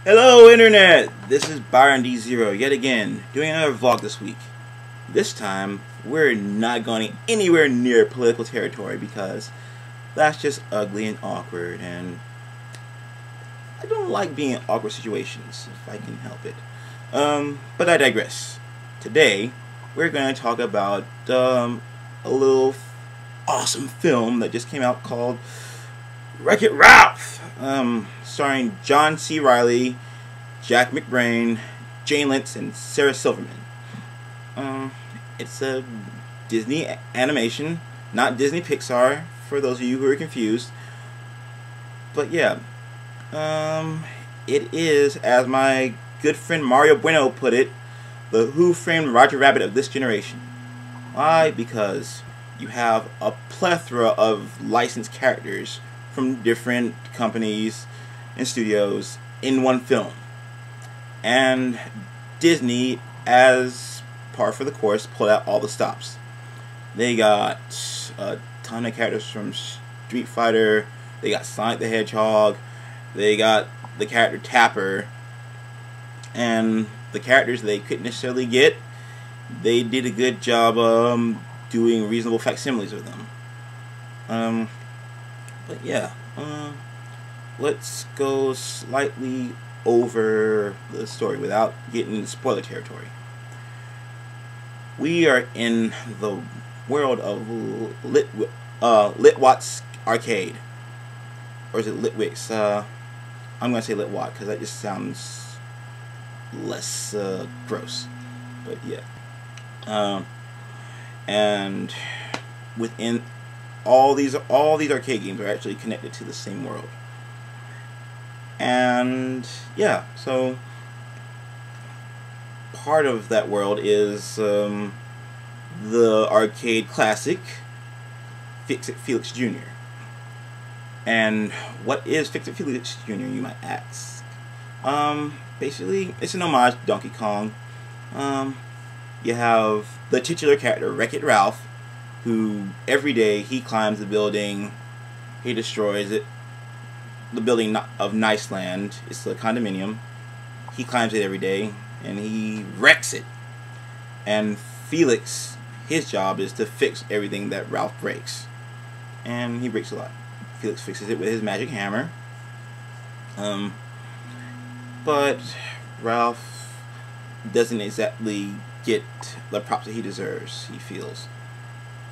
Hello Internet! This is Byron D0 yet again, doing another vlog this week. This time, we're not going anywhere near political territory because that's just ugly and awkward, and I don't like being in awkward situations if I can help it. But I digress. Today, we're going to talk about a little awesome film that just came out called Wreck-It Ralph! Starring John C. Reilly, Jack McBrain, Jane Lentz, and Sarah Silverman. It's a Disney animation, not Disney Pixar, for those of you who are confused. But yeah, it is, as my good friend Mario Bueno put it, the Who Framed Roger Rabbit of this generation. Why? Because you have a plethora of licensed characters from different companies and studios in one film. And Disney, as par for the course, pulled out all the stops. They got a ton of characters from Street Fighter, they got Sonic the Hedgehog, they got the character Tapper, and the characters they couldn't necessarily get, they did a good job doing reasonable facsimiles of them. But yeah, let's go slightly over the story without getting into spoiler territory. We are in the world of Litwat's Arcade. Or is it Litwix? I'm going to say Litwat because that just sounds less gross. But yeah. And within all these arcade games are actually connected to the same world. And yeah, so part of that world is the arcade classic Fix-It Felix Jr. And what is Fix-It Felix Jr., you might ask? Basically, it's an homage to Donkey Kong. You have the titular character, Wreck-It Ralph, who every day he climbs the building, he destroys it, the building of Niceland. It's the condominium. He climbs it every day and he wrecks it. And Felix, his job is to fix everything that Ralph breaks. And he breaks a lot. Felix fixes it with his magic hammer. But Ralph doesn't exactly get the props that he deserves, he feels.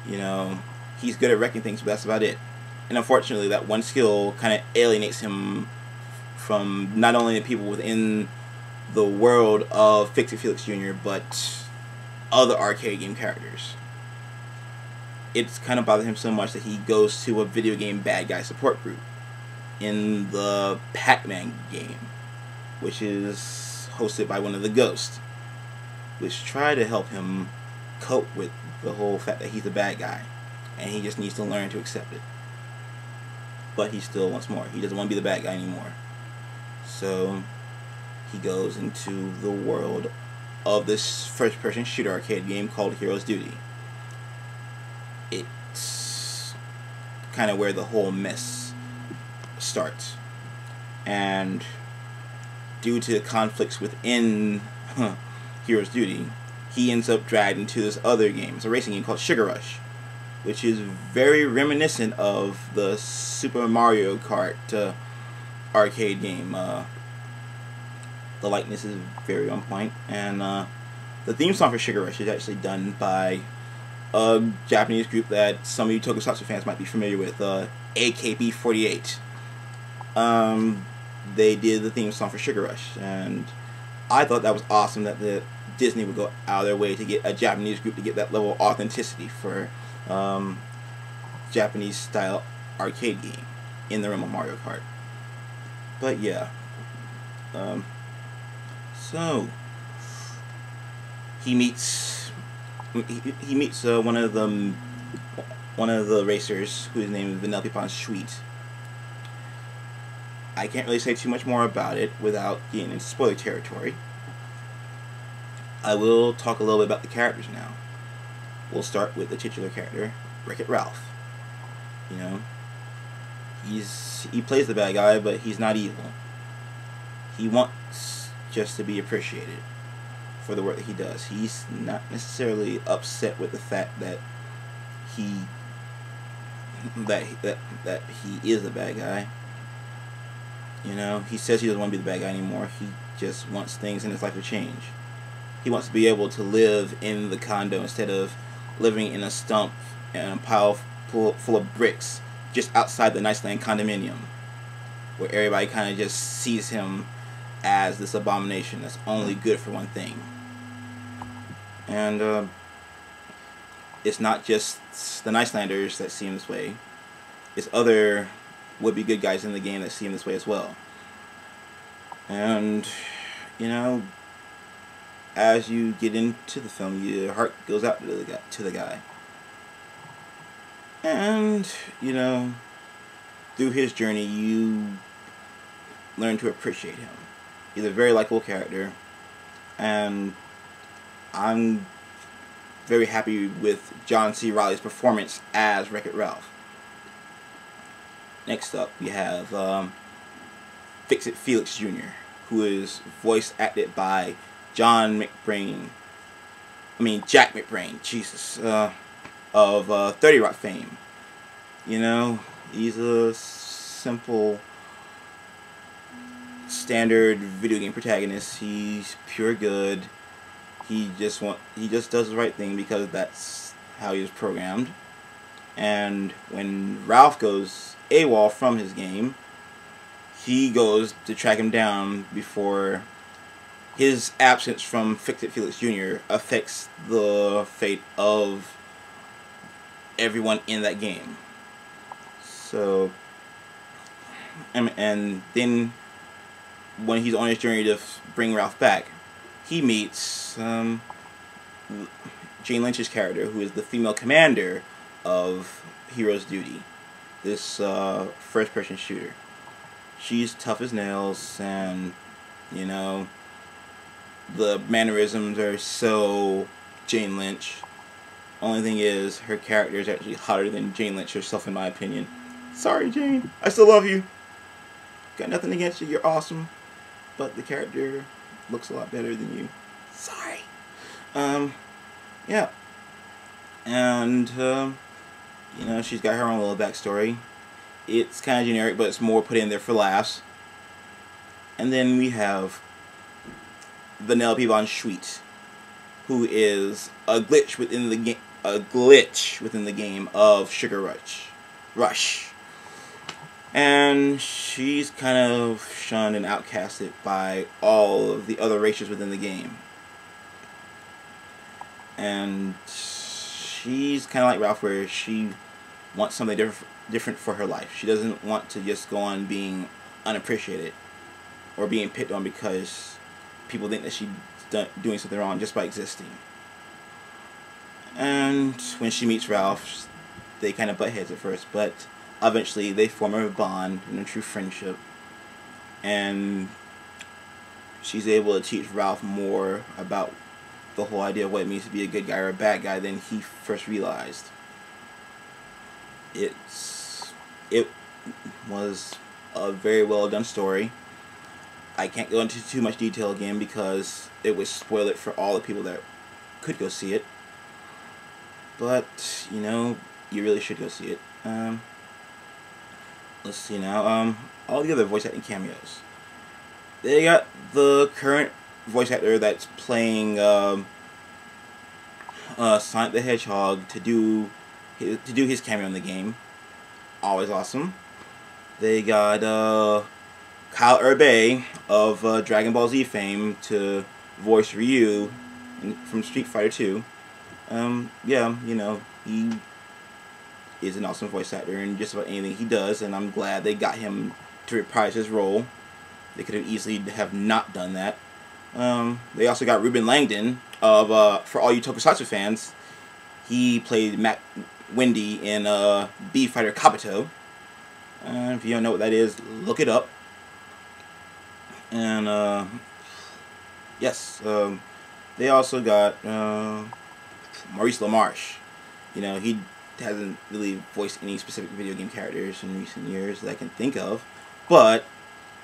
You know, he's good at wrecking things, but that's about it. And unfortunately, that one skill kind of alienates him from not only the people within the world of Fix-It Felix Jr., but other arcade game characters. It's kind of bothered him so much that he goes to a video game bad guy support group in the Pac-Man game, which is hosted by one of the Ghosts, which try to help him cope with the whole fact that he's a bad guy, and he just needs to learn to accept it. But he still wants more. He doesn't want to be the bad guy anymore. So he goes into the world of this first-person shooter arcade game called Hero's Duty. It's kind of where the whole mess starts. And due to conflicts within Hero's Duty, he ends up dragged into this other game. It's a racing game called Sugar Rush, which is very reminiscent of the Super Mario Kart arcade game. The likeness is very on point, and the theme song for Sugar Rush is actually done by a Japanese group that some of you Tokusatsu fans might be familiar with, AKB48. They did the theme song for Sugar Rush, and I thought that was awesome that Disney would go out of their way to get a Japanese group to get that level of authenticity for Japanese style arcade game in the realm of Mario Kart. But yeah, so he meets one of the racers whose name is Vanellope Pon Sweet. I can't really say too much more about it without getting into spoiler territory. I will talk a little bit about the characters now. We'll start with the titular character, Wreck-It Ralph. You know, he plays the bad guy, but he's not evil. He wants just to be appreciated for the work that he does. He's not necessarily upset with the fact that he that he is a bad guy. You know, he says he doesn't want to be the bad guy anymore. He just wants things in his life to change. He wants to be able to live in the condo instead of living in a stump and a pile full of bricks just outside the Niceland condominium, where everybody kind of just sees him as this abomination that's only good for one thing. And it's not just the Nicelanders that see him this way. It's other would-be good guys in the game that see him this way as well. And, you know, as you get into the film, your heart goes out to the guy. And, you know, through his journey, you learn to appreciate him. He's a very likable character, and I'm very happy with John C. Reilly's performance as Wreck-It Ralph. Next up, we have Fix-It Felix Jr., who is voice acted by Jack McBrain, Jesus, of 30 Rock fame. You know, he's a simple, standard video game protagonist. He's pure good. He just does the right thing because that's how he was programmed. And when Ralph goes AWOL from his game, he goes to track him down before his absence from Fix-It Felix Jr. affects the fate of everyone in that game. So, and then when he's on his journey to bring Ralph back, he meets Jane Lynch's character, who is the female commander of Hero's Duty, this first-person shooter. She's tough as nails, and, you know, the mannerisms are so Jane Lynch. Only thing is, her character is actually hotter than Jane Lynch herself, in my opinion. Sorry, Jane. I still love you. Got nothing against you. You're awesome. But the character looks a lot better than you. Sorry. Yeah. And, you know, she's got her own little backstory. It's kind of generic, but it's more put in there for laughs. And then we have Vanellope von Schweet, who is a glitch within the game of Sugar Rush. And she's kind of shunned and outcasted by all of the other races within the game. And she's kind of like Ralph, where she wants something different for her life. She doesn't want to just go on being unappreciated or being picked on because people think that she's doing something wrong just by existing. And when she meets Ralph, they kind of butt heads at first, but eventually they form a bond and a true friendship, and she's able to teach Ralph more about the whole idea of what it means to be a good guy or a bad guy than he first realized. It was a very well done story. I can't go into too much detail again because it would spoil it for all the people that could go see it. But, you know, you really should go see it. Let's see now. All the other voice acting cameos. They got the current voice actor that's playing Sonic the Hedgehog to do his cameo in the game. Always awesome. They got Kyle Urbe of Dragon Ball Z fame to voice Ryu from Street Fighter 2. Yeah, you know, he is an awesome voice actor in just about anything he does, and I'm glad they got him to reprise his role. They could have easily have not done that. They also got Ruben Langdon of, for all you Tokusatsu fans, he played Matt Wendy in B Fighter Kabuto. If you don't know what that is, look it up. And yes, they also got Maurice LaMarche. You know, he hasn't really voiced any specific video game characters in recent years that I can think of, but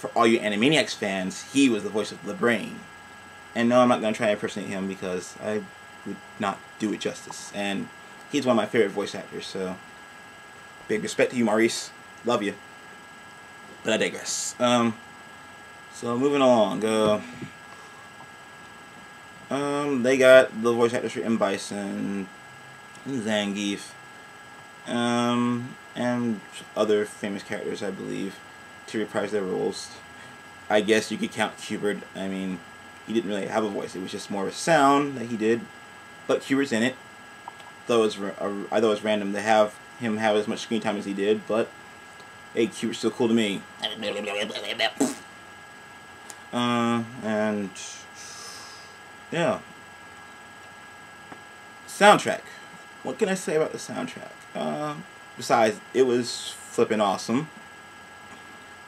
for all you Animaniacs fans, he was the voice of the Brain. And no, I'm not going to try to impersonate him because I would not do it justice. And he's one of my favorite voice actors, so big respect to you, Maurice. Love you. But I digress. So moving along. They got the voice actors for M. Bison, and Zangief, and other famous characters, I believe, to reprise their roles. I guess you could count Q*bert. I mean, he didn't really have a voice. It was just more of a sound that he did. But Q*bert's in it. Though I thought it was random to have him have as much screen time as he did, but hey, Q*bert's still cool to me. And yeah. Soundtrack. What can I say about the soundtrack? Besides, it was flippin' awesome.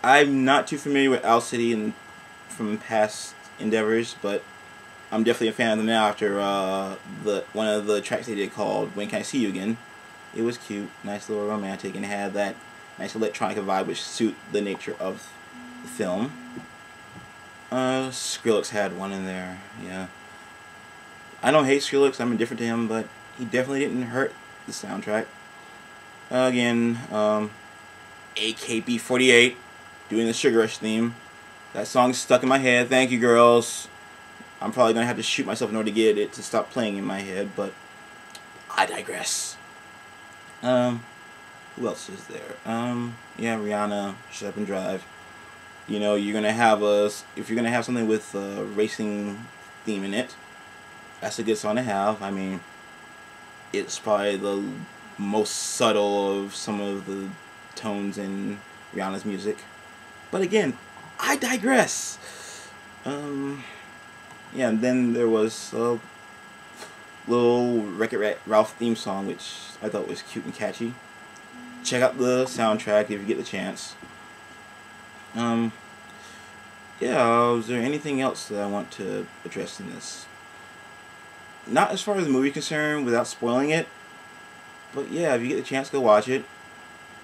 I'm not too familiar with Owl City from past endeavors, but I'm definitely a fan of them now after one of the tracks they did called When Can I See You Again. It was cute, nice little romantic, and it had that nice electronic vibe which suit the nature of the film. Skrillex had one in there, yeah. I don't hate Skrillex, I'm indifferent to him, but he definitely didn't hurt the soundtrack. Again, AKB48 doing the Sugar Rush theme. That song's stuck in my head. Thank you, girls. I'm probably going to have to shoot myself in order to get it to stop playing in my head, but I digress. Who else is there? Yeah, Rihanna, Shut Up and Drive. You know, you're going to have if you're going to have something with a racing theme in it, that's a good song to have. I mean, it's probably the most subtle of some of the tones in Rihanna's music. But again, I digress. Yeah, and then there was a little Wreck-It Ralph theme song, which I thought was cute and catchy. Check out the soundtrack if you get the chance. Yeah, is there anything else that I want to address in this? Not as far as the movie is concerned, without spoiling it. But yeah, if you get the chance, go watch it.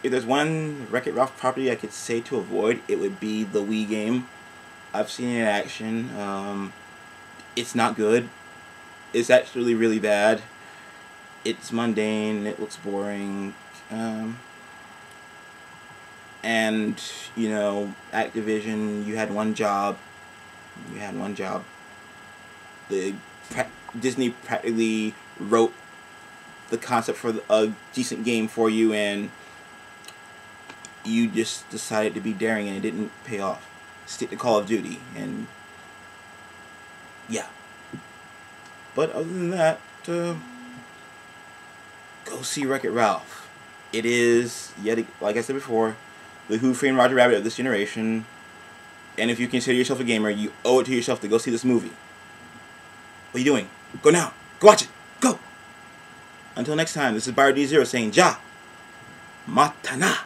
If there's one Wreck-It Ralph property I could say to avoid, it would be the Wii game. I've seen it in action. It's not good. It's actually really bad. It's mundane. It looks boring. And, you know, Activision, you had one job. Disney practically wrote the concept for a decent game for you, and you just decided to be daring and it didn't pay off. Stick to Call of Duty, and yeah. But other than that, go see Wreck-It Ralph. It is, yet like I said before, the Who Framed Roger Rabbit of this generation. And if you consider yourself a gamer, you owe it to yourself to go see this movie. What are you doing? Go now. Go watch it. Go. Until next time, this is BioD0 saying Ja Matana.